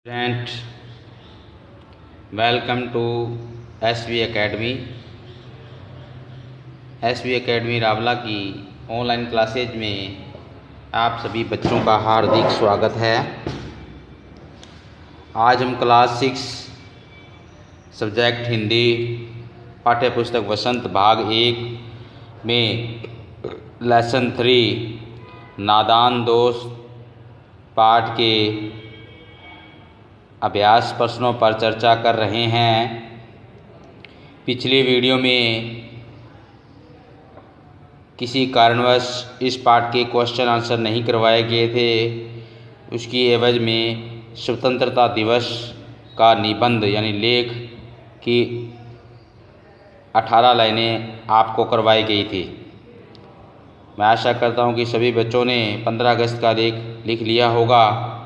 Student, welcome to SV Academy। SV Academy Rawla की online classes में आप सभी बच्चों का हार्दिक स्वागत है। आज हम क्लास 6 सब्जेक्ट हिंदी पाठ्य पुस्तक वसंत भाग 1 में लेसन 3 नादान दोस्त पाठ के अभ्यास प्रश्नों पर चर्चा कर रहे हैं। पिछले वीडियो में किसी कारणवश इस पाठ के क्वेश्चन आंसर नहीं करवाए गए थे। उसकी एवज में स्वतंत्रता दिवस का निबंध यानी लेख की 18 लाइनें आपको करवाई गई थी। मैं आशा करता हूं कि सभी बच्चों ने 15 अगस्त का लेख लिख लिया होगा।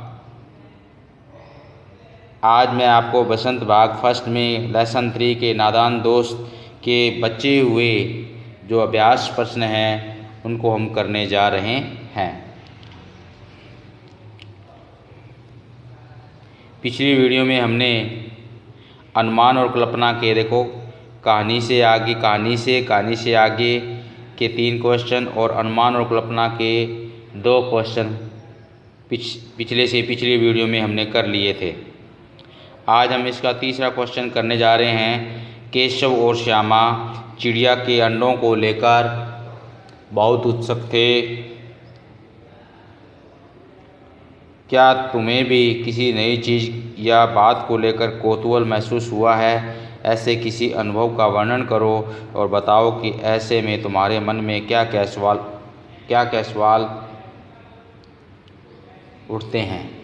आज मैं आपको बसंत भाग फर्स्ट में लेसन 3 के नादान दोस्त के बचे हुए जो अभ्यास प्रश्न हैं उनको हम करने जा रहे हैं। पिछली वीडियो में हमने अनुमान और कल्पना के देखो कहानी से आगे के 3 क्वेश्चन और अनुमान और कल्पना के 2 क्वेश्चन पिछली वीडियो में हमने कर लिए थे। आज हम इसका तीसरा क्वेश्चन करने जा रहे हैं। केशव और श्यामा चिड़िया के अंडों को लेकर बहुत उत्सुक थे। क्या तुम्हें भी किसी नई चीज़ या बात को लेकर कौतूहल महसूस हुआ है? ऐसे किसी अनुभव का वर्णन करो और बताओ कि ऐसे में तुम्हारे मन में क्या क्या सवाल उठते हैं।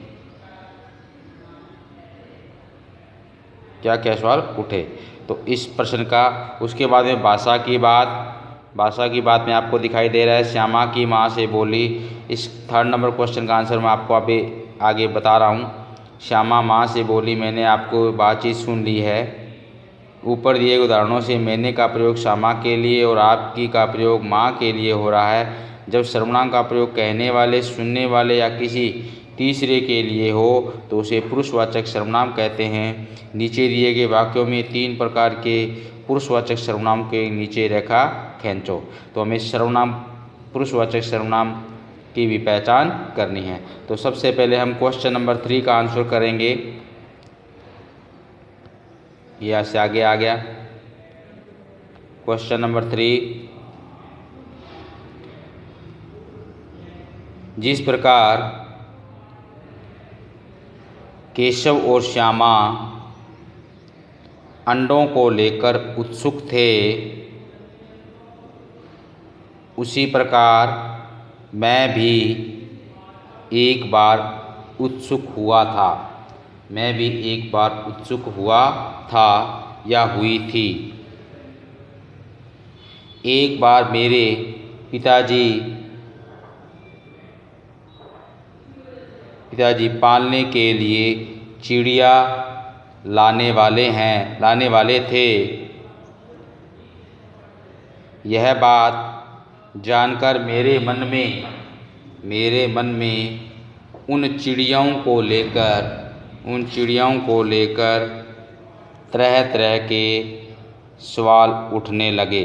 क्या क्या सवाल उठे तो इस प्रश्न का। उसके बाद में भाषा की बात में आपको दिखाई दे रहा है श्यामा की माँ से बोली। इस 3rd नंबर क्वेश्चन का आंसर मैं आपको अभी आगे बता रहा हूँ। श्यामा माँ से बोली, मैंने आपको बातचीत सुन ली है। ऊपर दिए उदाहरणों से मैंने का प्रयोग श्यामा के लिए और आपकी का प्रयोग माँ के लिए हो रहा है। जब सर्वनाम का प्रयोग कहने वाले, सुनने वाले या किसी तीसरे के लिए हो तो उसे पुरुषवाचक सर्वनाम कहते हैं। नीचे दिए गए वाक्यों में 3 प्रकार के पुरुषवाचक सर्वनाम के नीचे रेखा खींचो। तो हमें पुरुषवाचक सर्वनाम की भी पहचान करनी है। तो सबसे पहले हम क्वेश्चन नंबर 3 का आंसर करेंगे। यहाँ से आगे आ गया क्वेश्चन नंबर 3। जिस प्रकार केशव और श्यामा अंडों को लेकर उत्सुक थे, उसी प्रकार मैं भी एक बार उत्सुक हुआ था या हुई थी। एक बार मेरे पिताजी पालने के लिए चिड़िया लाने वाले थे। यह बात जानकर मेरे मन में उन चिड़ियों को लेकर तरह तरह के सवाल उठने लगे।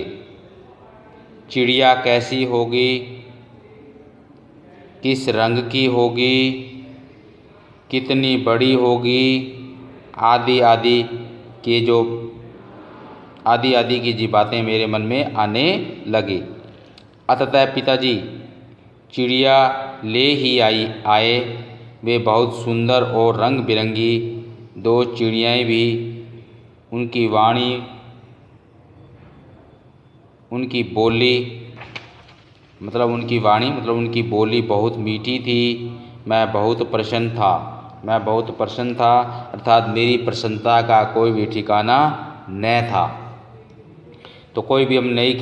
चिड़िया कैसी होगी, किस रंग की होगी, कितनी बड़ी होगी, आदि आदि की जी बातें मेरे मन में आने लगी। अतः पिताजी चिड़िया ले ही आए। वे बहुत सुंदर और रंग बिरंगी 2 चिड़ियाँ भी। उनकी बोली बहुत मीठी थी। मैं बहुत प्रसन्न था अर्थात मेरी प्रसन्नता का कोई भी ठिकाना न था। तो कोई भी हम नई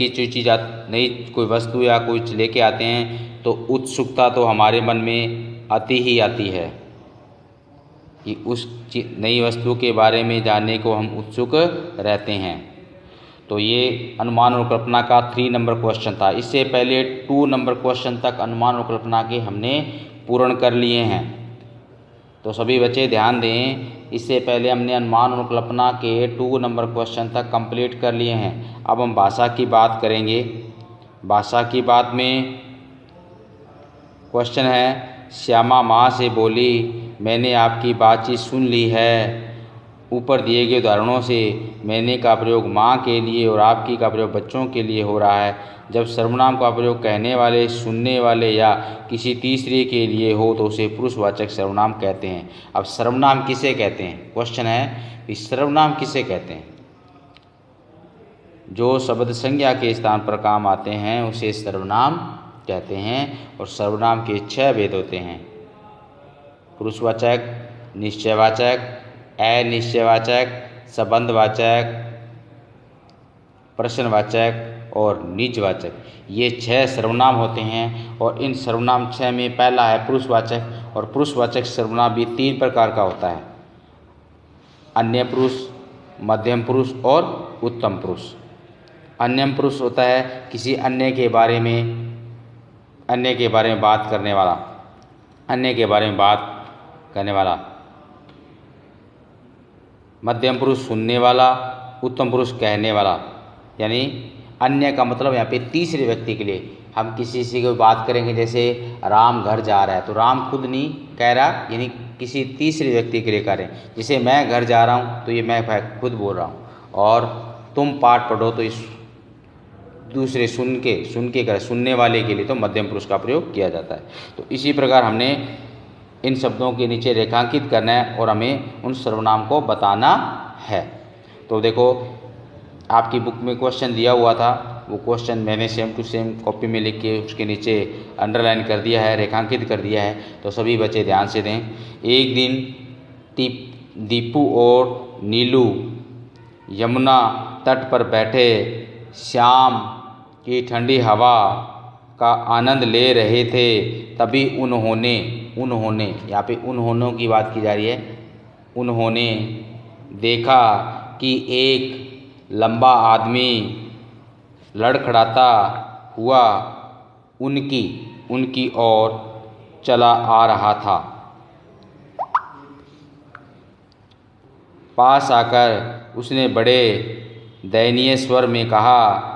कोई वस्तु या कुछ लेके आते हैं तो उत्सुकता तो हमारे मन में आती है कि उस नई वस्तु के बारे में जानने को हम उत्सुक रहते हैं। तो ये अनुमान और कल्पना का 3 नंबर क्वेश्चन था। इससे पहले 2 नंबर क्वेश्चन तक अनुमान और कल्पना के हमने पूर्ण कर लिए हैं। तो सभी बच्चे ध्यान दें, इससे पहले हमने अनुमान और कल्पना के 2 नंबर क्वेश्चन तक कंप्लीट कर लिए हैं। अब हम भाषा की बात करेंगे। भाषा की बात में क्वेश्चन है, श्यामा माँ से बोली, मैंने आपकी बातचीत सुन ली है। ऊपर दिए गए उदाहरणों से मैंने का प्रयोग माँ के लिए और आपकी का प्रयोग बच्चों के लिए हो रहा है। जब सर्वनाम का प्रयोग कहने वाले, सुनने वाले या किसी तीसरे के लिए हो तो उसे पुरुषवाचक सर्वनाम कहते हैं। अब सर्वनाम किसे कहते हैं, क्वेश्चन है कि सर्वनाम किसे कहते हैं? जो शब्द संज्ञा के स्थान पर काम आते हैं उसे सर्वनाम कहते हैं। और सर्वनाम के 6 भेद होते हैं, पुरुषवाचक, निश्चयवाचक, अनिश्चयवाचक, संबंधवाचक, प्रश्नवाचक और निजवाचक। ये 6 सर्वनाम होते हैं। और इन सर्वनाम 6 में पहला है पुरुषवाचक। और पुरुषवाचक सर्वनाम भी 3 प्रकार का होता है, अन्य पुरुष, मध्यम पुरुष और उत्तम पुरुष। अन्य पुरुष होता है किसी अन्य के बारे में बात करने वाला, अन्य के बारे में बात करने वाला। मध्यम पुरुष सुनने वाला, उत्तम पुरुष कहने वाला। यानी अन्य का मतलब यहाँ पे तीसरे व्यक्ति के लिए हम किसी से कोई बात करेंगे, जैसे राम घर जा रहा है तो राम खुद नहीं कह रहा, यानी किसी तीसरे व्यक्ति के लिए कह रहे हैं। जैसे मैं घर जा रहा हूँ तो ये मैं खुद बोल रहा हूँ, और तुम पाठ पढ़ो तो इस दूसरे सुन के कर सुनने वाले के लिए तो मध्यम पुरुष का प्रयोग किया जाता है। तो इसी प्रकार हमने इन शब्दों के नीचे रेखांकित करना है और हमें उन सर्वनाम को बताना है। तो देखो आपकी बुक में क्वेश्चन दिया हुआ था, वो क्वेश्चन मैंने सेम टू सेम कॉपी में लिख के उसके नीचे अंडरलाइन कर दिया है, रेखांकित कर दिया है। तो सभी बच्चे ध्यान से दें। एक दिन दीपू और नीलू यमुना तट पर बैठे शाम की ठंडी हवा का आनंद ले रहे थे। तभी उन्होंने यहाँ पे उन्होंने की बात की जा रही है, उन्होंने देखा कि एक लंबा आदमी लड़खड़ाता हुआ उनकी ओर चला आ रहा था। पास आकर उसने बड़े दयनीय स्वर में कहा,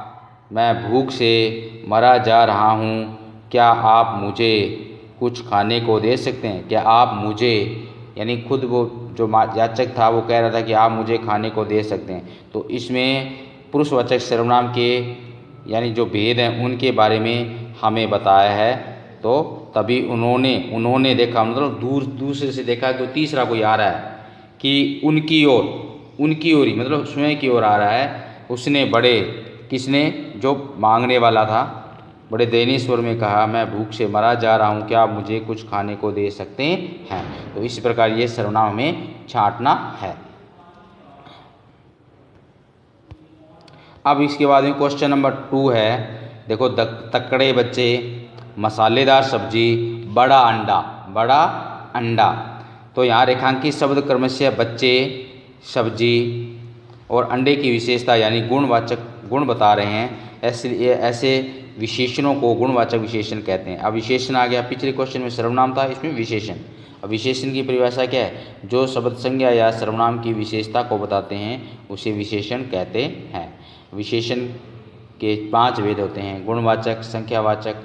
मैं भूख से मरा जा रहा हूँ, क्या आप मुझे कुछ खाने को दे सकते हैं? क्या आप मुझे, यानी खुद वो जो याचक था वो कह रहा था कि आप मुझे खाने को दे सकते हैं। तो इसमें पुरुषवाचक सर्वनाम के यानी जो भेद हैं उनके बारे में हमें बताया है। तो तभी उन्होंने देखा, मतलब दूसरे से देखा कि तीसरा कोई आ रहा है कि उनकी ओर ही, मतलब स्वयं की ओर आ रहा है। उसने किसने, जो मांगने वाला था, बड़े दयनीय स्वर में कहा, मैं भूख से मरा जा रहा हूँ, क्या आप मुझे कुछ खाने को दे सकते हैं? तो इस प्रकार ये सर्वनाम हमें छांटना है। अब इसके बाद में क्वेश्चन नंबर 2 है। देखो, तकड़े बच्चे, मसालेदार सब्जी, बड़ा अंडा। तो यहाँ रेखांकित शब्द क्रमशः बच्चे, सब्जी और अंडे की विशेषता यानी गुण बता रहे हैं। ऐसे विशेषणों को गुणवाचक विशेषण कहते हैं। अब विशेषण आ गया, पिछले क्वेश्चन में सर्वनाम था, इसमें विशेषण। अब विशेषण की परिभाषा क्या है? जो शब्द संज्ञा या सर्वनाम की विशेषता को बताते हैं उसे विशेषण कहते हैं। विशेषण के 5 भेद होते हैं, गुणवाचक, संख्यावाचक,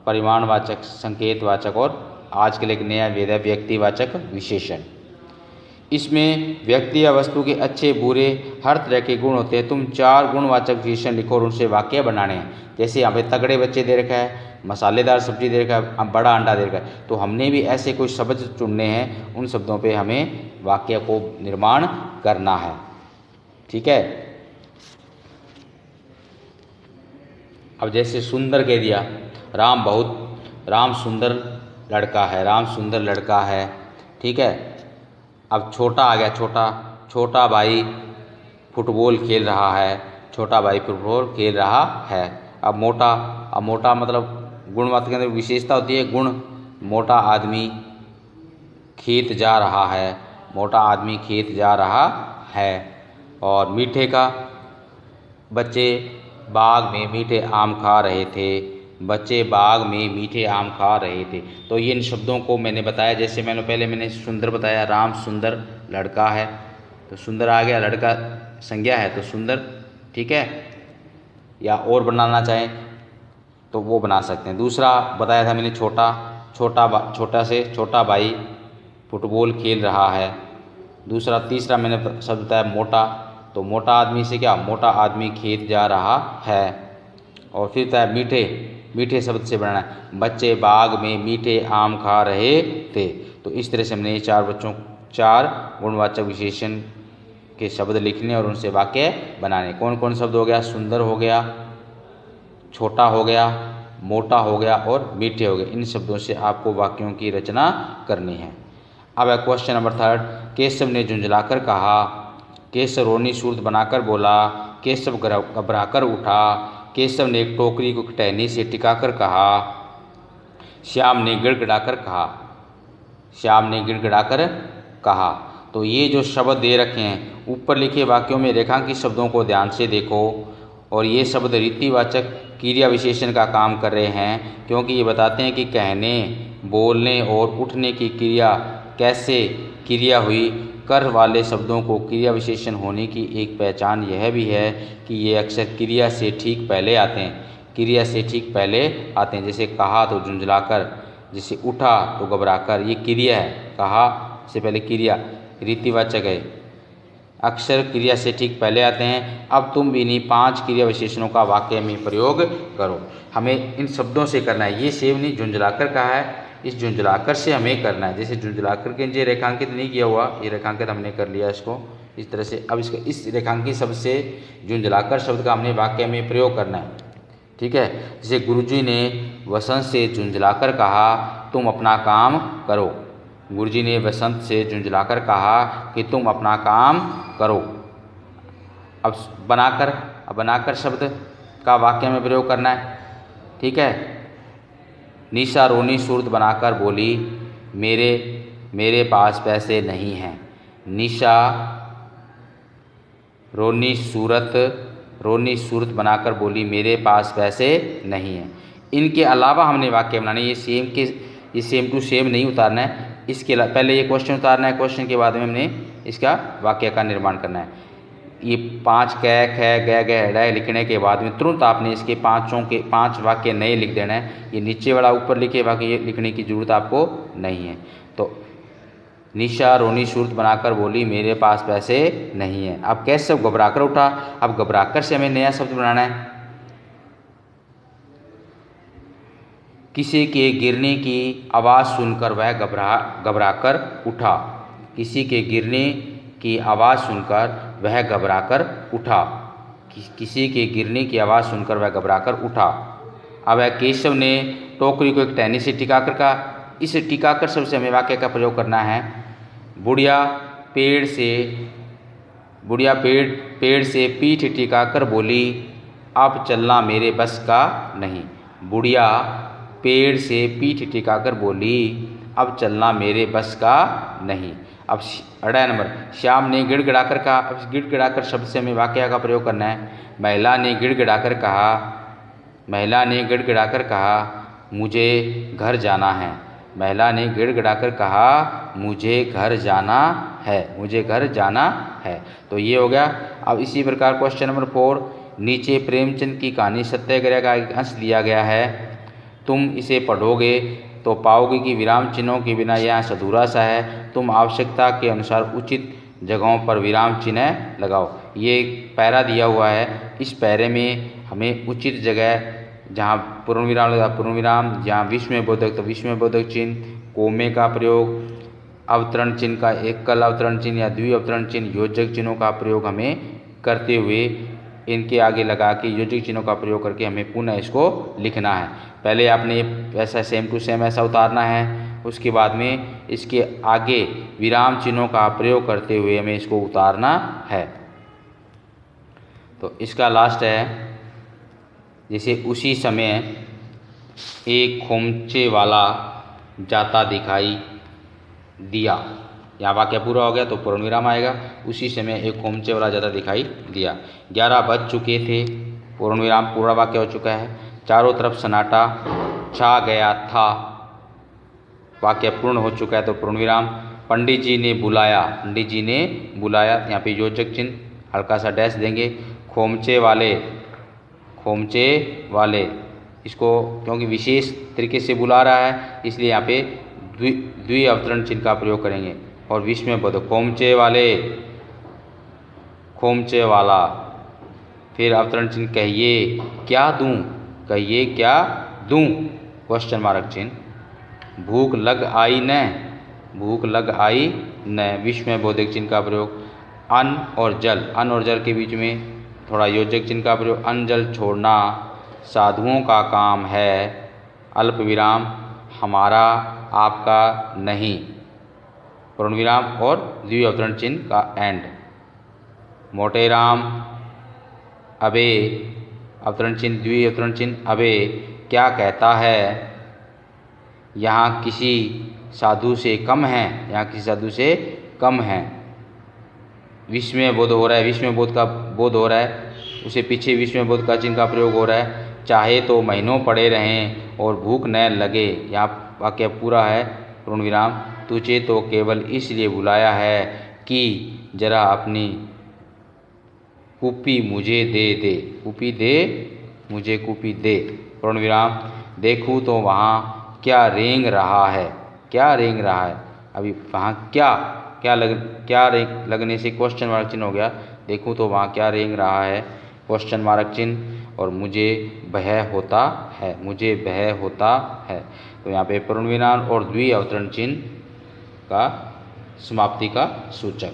परिमाणवाचक, संकेतवाचक और आजकल एक नया भेद है व्यक्तिवाचक विशेषण। इसमें व्यक्ति या वस्तु के अच्छे बुरे हर तरह के गुण होते हैं। तुम 4 गुणवाचक विशेषण लिखो और उनसे वाक्य बनाने हैं। जैसे यहाँ पे तगड़े बच्चे दे रखा है, मसालेदार सब्जी दे रखा है, बड़ा अंडा दे रखा है। तो हमने भी ऐसे कुछ शब्द चुनने हैं, उन शब्दों पे हमें वाक्य को निर्माण करना है। ठीक है। अब जैसे सुंदर कह दिया, राम सुंदर लड़का है। ठीक है। अब छोटा आ गया, छोटा भाई फुटबॉल खेल रहा है। अब मोटा मतलब गुणवाचक के अंदर विशेषता होती है गुण। मोटा आदमी खेत जा रहा है। और मीठे का, बच्चे बाग में मीठे आम खा रहे थे। बच्चे बाग में मीठे आम खा रहे थे। तो ये इन शब्दों को मैंने बताया, जैसे मैंने सुंदर बताया, राम सुंदर लड़का है तो सुंदर आ गया, लड़का संज्ञा है तो सुंदर, ठीक है। या और बनाना चाहें तो वो बना सकते हैं। दूसरा बताया था मैंने छोटा भाई फुटबॉल खेल रहा है। तीसरा मैंने शब्द बताया मोटा, तो मोटा आदमी से क्या, मोटा आदमी खेत जा रहा है। और फिर बताया मीठे शब्द से बनाना है, बच्चे बाग में मीठे आम खा रहे थे। तो इस तरह से हमने ये चार गुणवाचक विशेषण के शब्द लिखने और उनसे वाक्य बनाने। कौन कौन शब्द हो गया, सुंदर हो गया, छोटा हो गया, मोटा हो गया और मीठे हो गए। इन शब्दों से आपको वाक्यों की रचना करनी है। अब है क्वेश्चन नंबर 3। केशव ने झुंझलाकर कहा, केशव रोनी सूरत बनाकर बोला, केशव घबराकर उठा, केशव ने एक टोकरी को टहनी से टिकाकर कहा, श्याम ने गिड़गिड़ाकर कहा। तो ये जो शब्द दे रखे हैं ऊपर लिखे वाक्यों में रेखांकित शब्दों को ध्यान से देखो, और ये शब्द रीतिवाचक क्रिया विशेषण का काम कर रहे हैं, क्योंकि ये बताते हैं कि कहने, बोलने और उठने की क्रिया कैसे क्रिया हुई। कर वाले शब्दों को क्रिया विशेषण होने की एक पहचान यह भी है कि ये अक्सर क्रिया से ठीक पहले आते हैं। जैसे कहा तो झुंझलाकर, जैसे उठा तो घबराकर, ये क्रिया है, कहा से पहले क्रिया, रीतिवाचक है, अक्षर क्रिया से ठीक पहले आते हैं। अब तुम भी इन्हीं 5 क्रिया विशेषणों का वाक्य में प्रयोग करो। हमें इन शब्दों से करना है। ये सेव नहीं झुंझलाकर कहा है, इस झुंझलाकर से हमें करना है। जैसे झुंझलाकर के ये रेखांकित नहीं किया हुआ, ये रेखांकित हमने कर लिया इसको इस तरह से। अब इस रेखांकित शब्द से झुंझलाकर शब्द का हमने वाक्य में प्रयोग करना है, ठीक है। जैसे गुरुजी ने वसंत से झुंझलाकर कहा, तुम अपना काम करो। गुरुजी ने वसंत से झुंझलाकर कहा कि तुम अपना काम करो। अब बनाकर शब्द का वाक्य में प्रयोग करना है, ठीक है। निशा रोनी सूरत बनाकर बोली, मेरे पास पैसे नहीं हैं। निशा रोनी सूरत बनाकर बोली, मेरे पास पैसे नहीं हैं। इनके अलावा हमने वाक्य बनाने, ये सेम टू सेम नहीं उतारना है। इसके पहले ये क्वेश्चन उतारना है, क्वेश्चन के बाद में हमने इसका वाक्य का निर्माण करना है। ये 5 कै ख ग ग लिखने के बाद में तुरंत आपने इसके 5 वाक्य नए लिख देना है। ये नीचे वाला ऊपर लिखे वाक्य लिखने की जरूरत आपको नहीं है। तो निशा रोनी सूरत बनाकर बोली, मेरे पास पैसे नहीं है। अब कैसे घबराकर उठा, अब घबराकर से हमें नया शब्द बनाना है। किसी के गिरने की आवाज़ सुनकर वह घबराकर उठा। किसी के गिरने की आवाज़ सुनकर वह घबराकर उठा। किसी के गिरने की आवाज़ सुनकर वह घबराकर उठा। अब केशव ने टोकरी को एक टहनी से टिकाकर कहा। इस टिकाकर शब्द से हमें वाक्य का प्रयोग करना है। बुढ़िया पेड़ से पीठ टिकाकर बोली, अब चलना मेरे बस का नहीं। बुढ़िया पेड़ से पीठ टिकाकर बोली, अब चलना मेरे बस का नहीं। अब 8 नंबर, श्याम ने गिड़गिड़ाकर कहा। अब गिड़गिड़ाकर शब्द से हमें वाक्य का प्रयोग करना है। महिला ने गिड़गिड़ाकर कहा, मुझे घर जाना है। महिला ने गिड़गिड़ाकर कहा, मुझे घर जाना है। तो ये हो गया। अब इसी प्रकार क्वेश्चन नंबर 4, नीचे प्रेमचंद की कहानी सत्याग्रह का एक अंश दिया गया है। तुम इसे पढ़ोगे तो पाओगे कि विराम चिन्हों के बिना यह अंश अधूरा सा है। तुम आवश्यकता के अनुसार उचित जगहों पर विराम चिन्ह लगाओ। ये एक पैरा दिया हुआ है, इस पैरे में हमें उचित जगह, जहाँ पूर्ण विराम लगा पूर्ण विराम, जहाँ विस्मय बोधक तो विस्मय बोधक चिन्ह, कोमे का प्रयोग, अवतरण चिन्ह का एकल अवतरण चिन्ह या द्वि अवतरण चिन्ह, योजक चिन्हों का प्रयोग हमें करते हुए इनके आगे लगा के योजक चिन्हों का प्रयोग करके हमें पुनः इसको लिखना है। पहले आपने ऐसा सेम टू सेम ऐसा उतारना है, उसके बाद में इसके आगे विराम चिन्हों का प्रयोग करते हुए हमें इसको उतारना है। तो इसका लास्ट है, जैसे उसी समय एक खोमचे वाला जाता दिखाई दिया। यहाँ वाक्य पूरा हो गया तो पूर्ण विराम आएगा। उसी समय एक खोमचे वाला जाता दिखाई दिया। 11 बज चुके थे, पूर्ण विराम, पूरा वाक्य हो चुका है। चारों तरफ सन्नाटा छा गया था। वाक्य पूर्ण हो चुका है तो पूर्ण विराम। पंडित जी ने बुलाया, पंडित जी ने बुलाया, यहाँ पे योजक चिन्ह हल्का सा डैश देंगे। खोमचे वाले, खोमचे वाले, इसको क्योंकि विशेष तरीके से बुला रहा है इसलिए यहाँ पे द्वि अवतरण चिन्ह का प्रयोग करेंगे। और विस्मय बोधक, खोमचे वाले, खोमचे वाला। फिर अवतरण चिन्ह कहिए क्या दूं, कहिए क्या दूं, क्वेश्चन मार्क चिन्ह। भूख लग आई न, भूख लग आई न, विस्मय बोधक चिन्ह का प्रयोग। अन्न और जल, अन्न और जल के बीच में थोड़ा योजक चिन्ह का प्रयोग। अन्न जल छोड़ना साधुओं का काम है, अल्प विराम हमारा आपका नहीं, पूर्ण विराम और द्वि अवतरण चिन्ह का एंड। मोटेराम अबे, अवतरण चिन्ह द्वि अवतरण चिन्ह अबे क्या कहता है, यहाँ किसी साधु से कम है, यहाँ किसी साधु से कम है। विस्मय बोध हो रहा है, विस्मय बोध का बोध हो रहा है, उसे पीछे विस्मय बोध का चिन्ह का प्रयोग हो रहा है। चाहे तो महीनों पड़े रहें और भूख न लगे, यहाँ वाक्य पूरा है, पूर्ण विराम। तुझे तो केवल इसलिए बुलाया है कि जरा अपनी कूपी मुझे दे दे, कूपी दे, मुझे कूपी दे, पूर्ण विराम। देखूँ तो वहाँ क्या रेंग रहा है, क्या रेंग रहा है, अभी वहाँ क्या क्या लगने से क्वेश्चन मार्क चिन्ह हो गया। देखूँ तो वहाँ क्या रेंग रहा है, क्वेश्चन मार्क चिन्ह। और मुझे भय होता है, मुझे भय होता है, तो यहाँ पे पूर्ण विराम और द्वि अवतरण चिन्ह का समाप्ति का सूचक।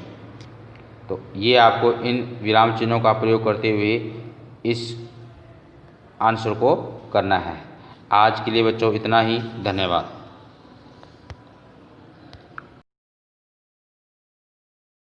तो ये आपको इन विराम चिन्हों का प्रयोग करते हुए इस आंसर को करना है। आज के लिए बच्चों इतना ही, धन्यवाद।